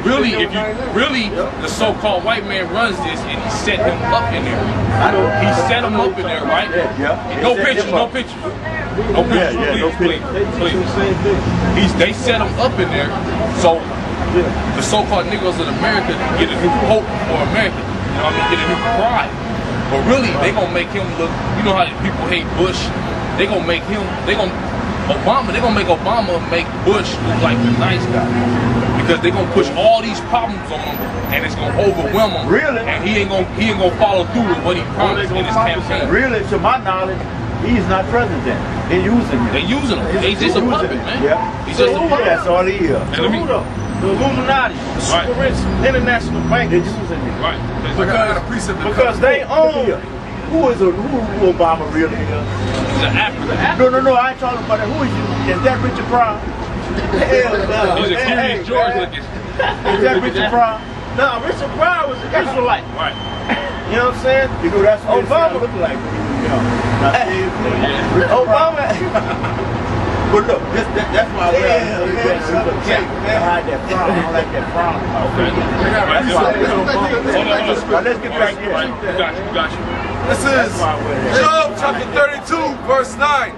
really, if you really, the so-called white man runs this, and he set him up in there. He set him up in there, right? No pictures, no pictures. No pictures, please. They set him up in there, so the so-called Negroes in America get a new hope for America. You know what I mean? Get a new pride. But really, they gonna make him look. You know how people hate Bush? They gonna make him. They gonna make Obama make Bush look like the nice guy, because they gonna push all these problems on him, and it's gonna overwhelm him. Really? And he ain't gonna follow through with what he promised in his campaign. Really, to my knowledge, he's not president. They're using him. They using him. He's just a puppet, man. Yeah. He's just a puppet. That's all he is. The Illuminati, the super rich international bankers. Right. Because they own. Who Obama really is? He's an African. No, I ain't talking about that. Who is you? Is that Richard Pryor? Hell no. He's a Curious George looking. Is that Richard Pryor? No, Richard Pryor was an Israelite. Right. You know what I'm saying? You know that's what Obama looked like when he was young. Obama. But look, that's why I hide that frown. I don't like that frown. Now let's get back here. You got you. This is Job chapter 32, verse 9.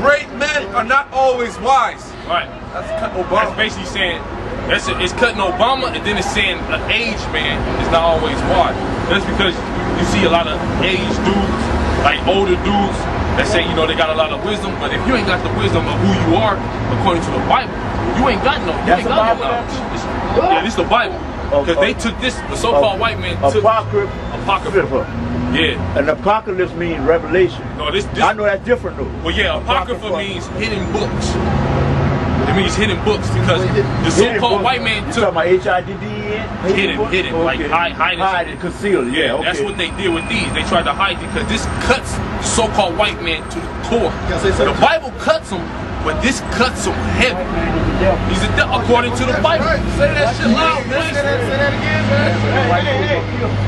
Great men are not always wise. Right. That's cutting Obama. That's basically saying, it's cutting Obama, and then it's saying an aged man is not always wise. That's because you see a lot of aged dudes, like older dudes, that say, you know, they got a lot of wisdom, but if you ain't got the wisdom of who you are, according to the Bible, you ain't got no knowledge. Yeah, this is the Bible. Because they took this, the so-called white man took Apocrypha. Yeah. And apocalypse means revelation. No, this I know that's different though. Well, yeah, Apocrypha means hidden books. It means hidden books, because the so-called white man took. You talking about HIDDEN? Hidden, like hide and conceal. Yeah, okay. That's what they did with these. They tried to hide it because this cuts the so-called white man to the core. The Bible cuts him, but this cuts him heavy. He's a devil, according to the Bible. Say that shit loud, man. Say that again, man.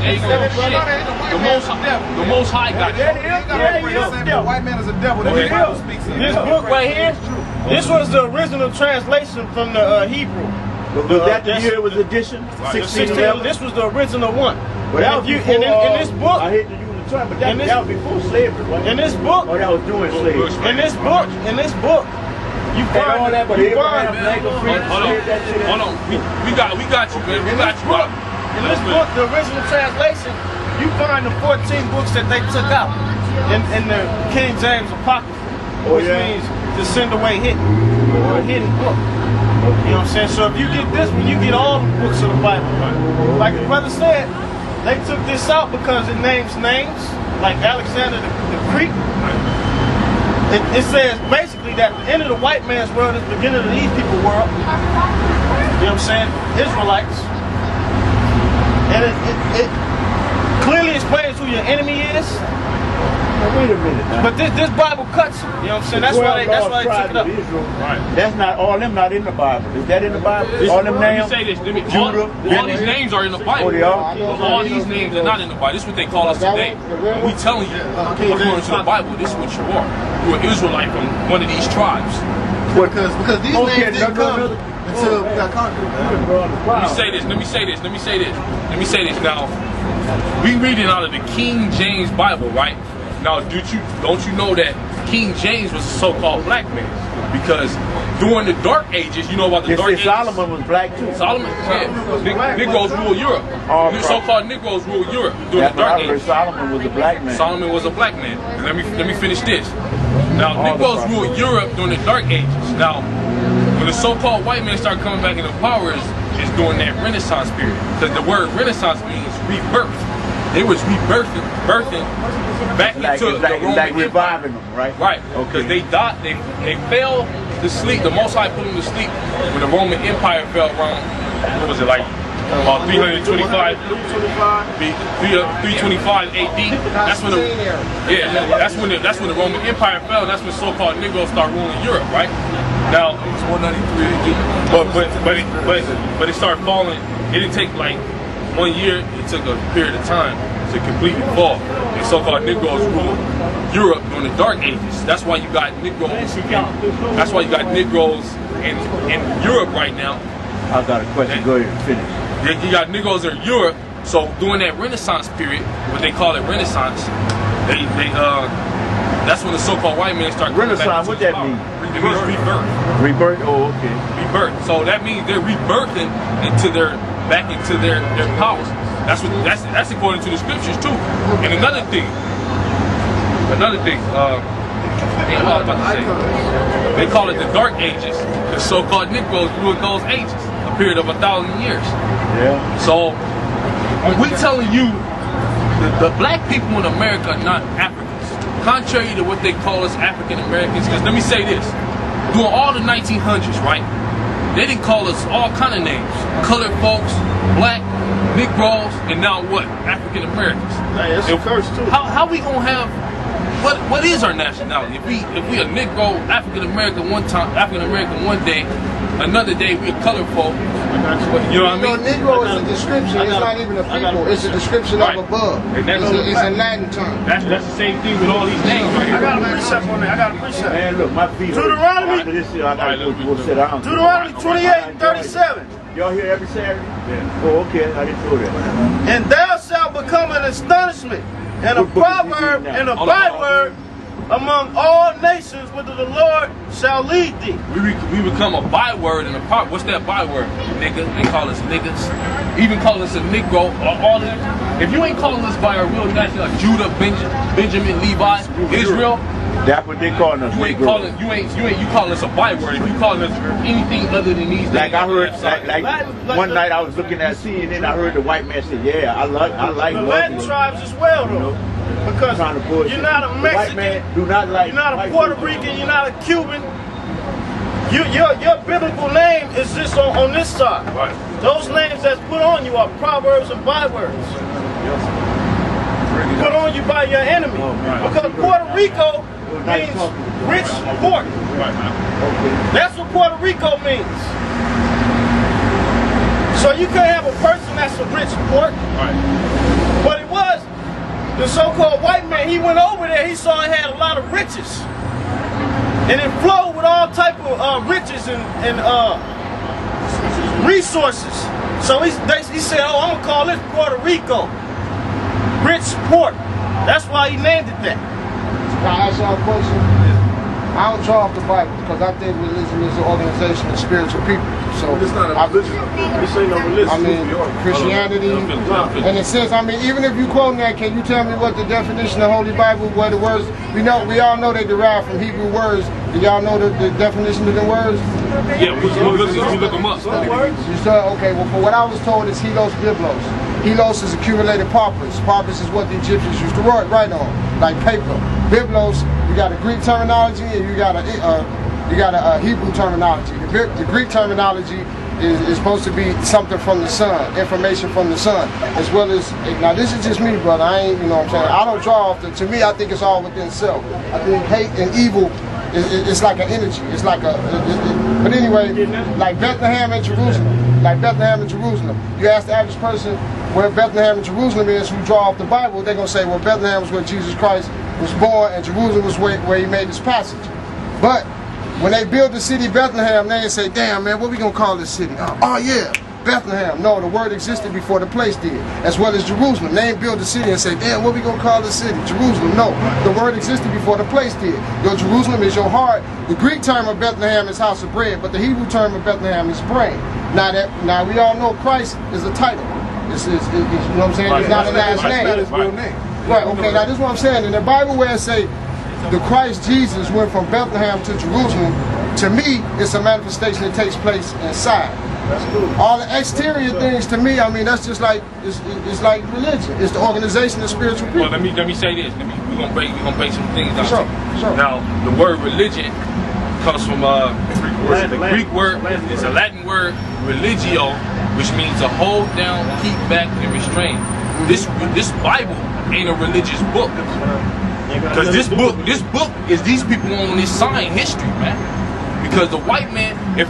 There you go. The Most High got you. The white man is a devil. The Bible speaks. This book right here, this was the original translation from the Hebrew. Was that the year it was edition? 1611? This was the original one. Well, that was before, in this book, I hate to use the term, but that was before slavery, right? In this book, or that was during slavery. In this book, you find all that, but Abraham, hold on. We got you, man. We got you. In this book, the original translation, you find the 14 books that they took out in the King James Apocrypha, which means to send away hidden, or a hidden book. You know what I'm saying? So if you get this one, you get all the books of the Bible. Like the brother said, they took this out because it names names, like Alexander the Greek. It says basically that the end of the white man's world is the beginning of these people's world. You know what I'm saying? Israelites. And it clearly explains who your enemy is. Now, wait a minute now. But this Bible cuts them. You know what I'm saying? That's why they took it up. Right. That's not all them not in the Bible. Is that in the Bible? All them names? Let me say this. All these names are in the Bible. Oh, they are? All these names are not in the Bible. This is what they call us today. And we telling you, according to the Bible, this is what you are. You're an Israelite from one of these tribes. Because these names didn't come until we got conquered. Let me say this. Now, we reading out of the King James Bible, right? Now, don't you know that King James was a so-called black man? Because during the Dark Ages, you know about the Dark Ages? Solomon was black too. Solomon, yeah. Negroes rule Europe. So-called Negroes rule Europe during the Dark Ages. Solomon was a black man. Solomon was a black man. And let me finish this. Now, Negroes ruled Europe during the Dark Ages. Now, when the so-called white man started coming back into power is during that Renaissance period. Because the word Renaissance means rebirth. They was rebirthing back into the Roman reviving them, right? Right. Because they died, they fell to sleep. The Most High put them to sleep when the Roman Empire fell around. What was it, like about 325 AD? That's when that's when the Roman Empire fell. And that's when so-called Negroes started ruling Europe, right? Now it's 193 AD. But it started falling. It didn't take like 1 year. It took a period of time to completely fall. And so-called Negroes ruled Europe during the Dark Ages. That's why you got Negroes. That's why you got Negroes in Europe right now. I got a question. Go ahead and finish. You got Negroes in Europe. So during that Renaissance period, what they call it Renaissance, that's when the so-called white man started. Renaissance, what that mean? It means rebirth. Rebirth? Oh, okay. Rebirth. So that means they're rebirthing back into their powers. That's according to the scriptures too. And another thing, what I was about to say, they call it the Dark Ages. The so-called Negroes ruled those ages, a period of 1,000 years. Yeah. So when we telling you the black people in America are not Africans, contrary to what they call us African Americans, because let me say this, during all the 1900s, right, they didn't call us all kind of names, colored folks, black, Negroes, and now what? African Americans. Hey, it's a curse too. How we gonna have what is our nationality? If we a Negro, African American one day, another day we a colored folk. You know what I mean? Negro is a description. It's not even a people. It's a description of above. It's a Latin term. That's the same thing with all these names right here. I got a precept on that. Man, look, my feet. Deuteronomy. After this year, I got to go sit down. Deuteronomy 28:37. Y'all here every Saturday? Yeah. Oh, okay. I didn't know that. And thou shalt become an astonishment and a proverb and a byword among all nations, whither the Lord shall lead thee. We become a byword and a part. What's that byword? Nigga. They call us niggas. Even call us a Negro. All of them. If you ain't calling us by our real nation, like Judah, Benjamin, Levi, Israel. That's what they calling us. You calling us a byword. If you calling us anything other than these. Like I heard, like one night I was looking at CNN, I heard the white man say, "Yeah, I like the Latin tribes as well, though." Because you're not a Mexican, you're not a Puerto Rican, you're not a Cuban. Your biblical name is just on this side. Right. Those names that's put on you are proverbs and bywords. Put on you by your enemy. Because Puerto Rico means rich port. That's what Puerto Rico means. So you can't have a person that's a rich port. But it was the so-called white man. He went over there, he saw it had a lot of riches. And it flowed with all type of riches and resources. So he said, oh, I'm going to call this Puerto Rico. Rich port. That's why he named it that. Can I ask y'all a question? I don't draw off the Bible because I think religion is an organization of spiritual people. So it's not a religion. This ain't no religion. I mean, Christianity, and it says, I mean, even if you quote that, can you tell me what the definition of Holy Bible, what the words, we all know they derive from Hebrew words. Do y'all know the definition of the words? Yeah, we look them up. Okay, well, for what I was told is helos biblos. Helos is accumulated papyrus. Papyrus is what the Egyptians used to write on, like paper. Biblos, you got a Greek terminology and you got a Hebrew terminology. The Greek terminology is supposed to be something from the sun, information from the sun, as well as, now this is just me, brother, I ain't, you know what I'm saying, I don't draw off to me, I think it's all within self. I think hate and evil it's like an energy, it's like but anyway, like Bethlehem and Jerusalem, you ask the average person where Bethlehem and Jerusalem is who draw off the Bible, they're going to say, well, Bethlehem was where Jesus Christ was born and Jerusalem was where he made his passage. But when they build the city Bethlehem, they say, damn, man, what we going to call this city? Oh, yeah, Bethlehem. No, the word existed before the place did, as well as Jerusalem. They ain't build the city and say, damn, what we going to call this city? Jerusalem. No, the word existed before the place did. Your Jerusalem is your heart. The Greek term of Bethlehem is house of bread, but the Hebrew term of Bethlehem is brain. Now we all know Christ is a title. It's you know what I'm saying? It's not a last name. Not his real name. Right, okay, now this is what I'm saying. In the Bible where it say the Christ Jesus went from Bethlehem to Jerusalem, to me, it's a manifestation that takes place inside. That's cool. All the exterior things to me, I mean, that's just like, it's like religion. It's the organization of spiritual people. Well, let me say this. We're gonna break some things down. Sure. Now, the word religion comes from the Greek word. It's a Latin word, religio, which means to hold down, keep back, and restrain. This Bible ain't a religious book. Because this book is these people on this sign history, man. Because the white man, if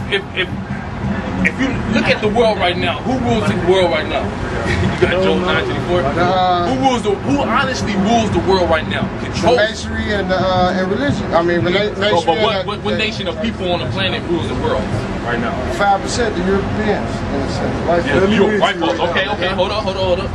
you look at the world right now, who rules the world right now? You got Job 9:24. Who honestly rules the world right now? Control. Masonry and religion. I mean, but what nation of people on the planet rules the world? right now? 5% the Europeans, in a sense, right? Yeah, white folks. Okay, hold on.